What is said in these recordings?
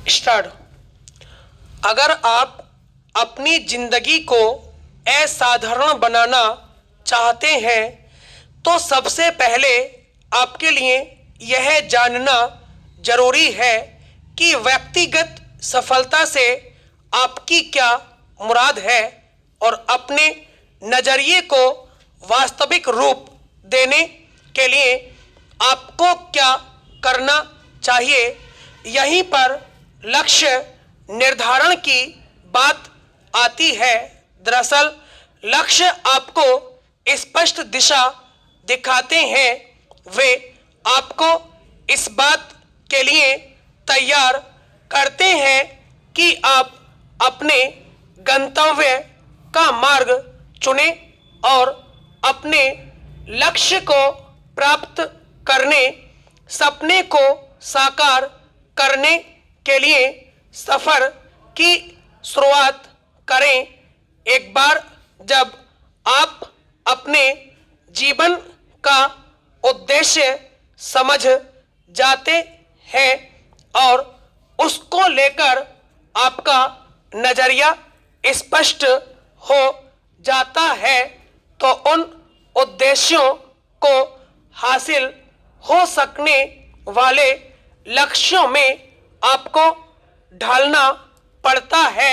Start. अगर आप अपनी जिंदगी को असाधारण बनाना चाहते हैं तो सबसे पहले आपके लिए यह जानना जरूरी है कि व्यक्तिगत सफलता से आपकी क्या मुराद है और अपने नजरिए को वास्तविक रूप देने के लिए आपको क्या करना चाहिए। यहीं पर लक्ष्य निर्धारण की बात आती है। दरअसल लक्ष्य आपको स्पष्ट दिशा दिखाते हैं, वे आपको इस बात के लिए तैयार करते हैं कि आप अपने गंतव्य का मार्ग चुनें और अपने लक्ष्य को प्राप्त करने, सपने को साकार करने के लिए सफर की शुरुआत करें। एक बार जब आप अपने जीवन का उद्देश्य समझ जाते हैं और उसको लेकर आपका नजरिया स्पष्ट हो जाता है तो उन उद्देश्यों को हासिल हो सकने वाले लक्ष्यों में आपको ढालना पड़ता है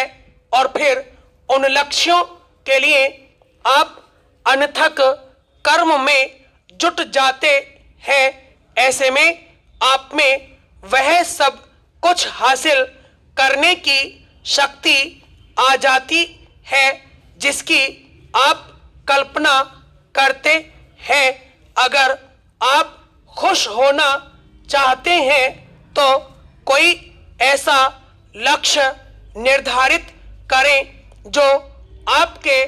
और फिर उन लक्ष्यों के लिए आप अनथक कर्म में जुट जाते हैं। ऐसे में आप में वह सब कुछ हासिल करने की शक्ति आ जाती है जिसकी आप कल्पना करते हैं। अगर आप खुश होना चाहते हैं तो कोई ऐसा लक्ष्य निर्धारित करें जो आपके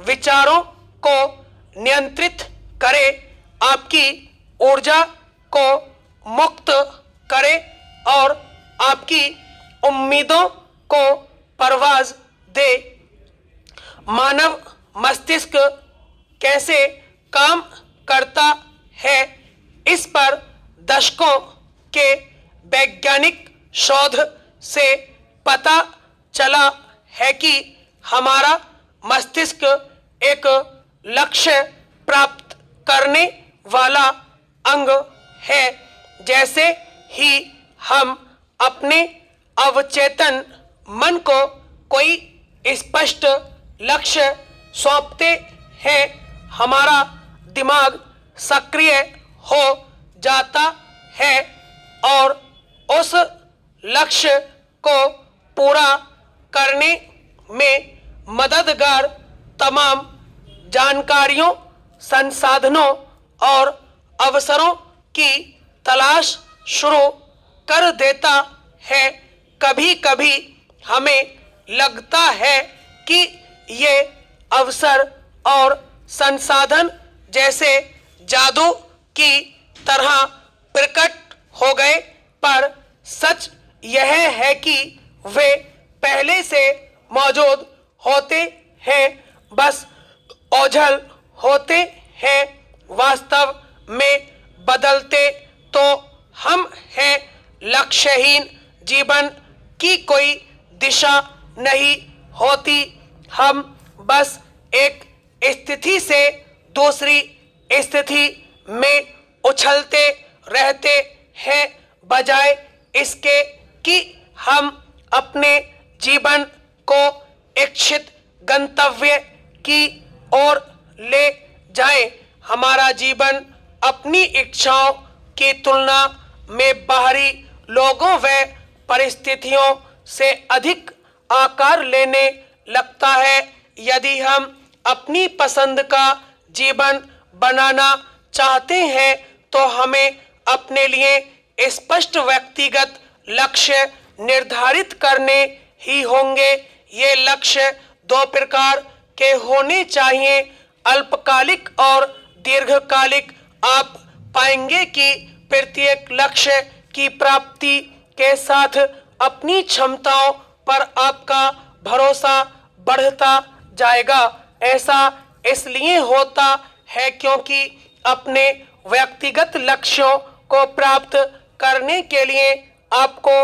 विचारों को नियंत्रित करे, आपकी ऊर्जा को मुक्त करे और आपकी उम्मीदों को परवाज दे। मानव मस्तिष्क कैसे काम करता है, इस पर दशकों के वैज्ञानिक शोध से पता चला है कि हमारा मस्तिष्क एक लक्ष्य प्राप्त करने वाला अंग है। जैसे ही हम अपने अवचेतन मन को कोई स्पष्ट लक्ष्य सौंपते हैं, हमारा दिमाग सक्रिय हो जाता है और उस लक्ष्य को पूरा करने में मददगार तमाम जानकारियों, संसाधनों और अवसरों की तलाश शुरू कर देता है। कभी कभी हमें लगता है कि ये अवसर और संसाधन जैसे जादू की तरह प्रकट हो गए, पर सच यह है कि वे पहले से मौजूद होते हैं, बस ओझल होते हैं। वास्तव में बदलते तो हम हैं। लक्ष्यहीन जीवन की कोई दिशा नहीं होती, हम बस एक स्थिति से दूसरी स्थिति में उछलते रहते हैं, बजाय इसके कि हम अपने जीवन को इच्छित गंतव्य की ओर ले जाएं। हमारा जीवन अपनी इच्छाओं की तुलना में बाहरी लोगों व परिस्थितियों से अधिक आकार लेने लगता है। यदि हम अपनी पसंद का जीवन बनाना चाहते हैं तो हमें अपने लिए स्पष्ट व्यक्तिगत लक्ष्य निर्धारित करने ही होंगे। ये लक्ष्य दो प्रकार के होने चाहिए, अल्पकालिक और दीर्घकालिक। आप पाएंगे कि प्रत्येक लक्ष्य की प्राप्ति के साथ अपनी क्षमताओं पर आपका भरोसा बढ़ता जाएगा। ऐसा इसलिए होता है क्योंकि अपने व्यक्तिगत लक्ष्यों को प्राप्त करने के लिए आपको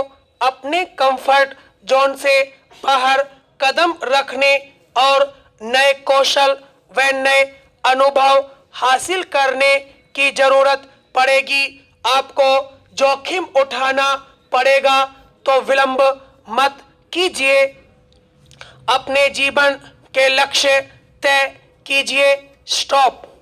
अपने कंफर्ट जोन से बाहर कदम रखने और नए कौशल व नए अनुभव हासिल करने की जरूरत पड़ेगी। आपको जोखिम उठाना पड़ेगा, तो विलंब मत कीजिए। अपने जीवन के लक्ष्य तय कीजिए। स्टॉप।